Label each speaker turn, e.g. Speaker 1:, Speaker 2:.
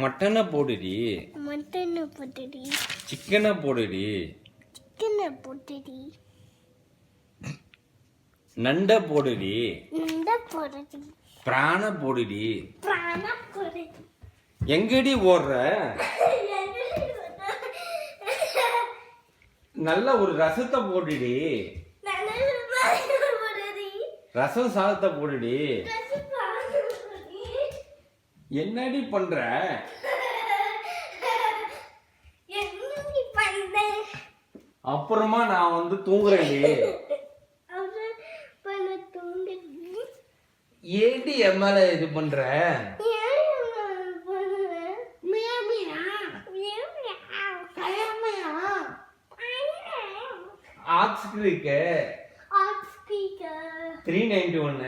Speaker 1: மட்டனை போடுடி, சிக்கனை போடுடி, நண்டை போடுடி, பிராண போடுடி. எங்கடி ஓடுற? நல்ல ஒரு ரசத்தை போடுடி, ரசம் சாதத்தை போடுடி. என்னடி பண்ற? அப்புறமா நான் வந்து தூங்குறேன்டி. ஏடி என் மேல இது பண்ற? ஆக்ஸ்க்கு 391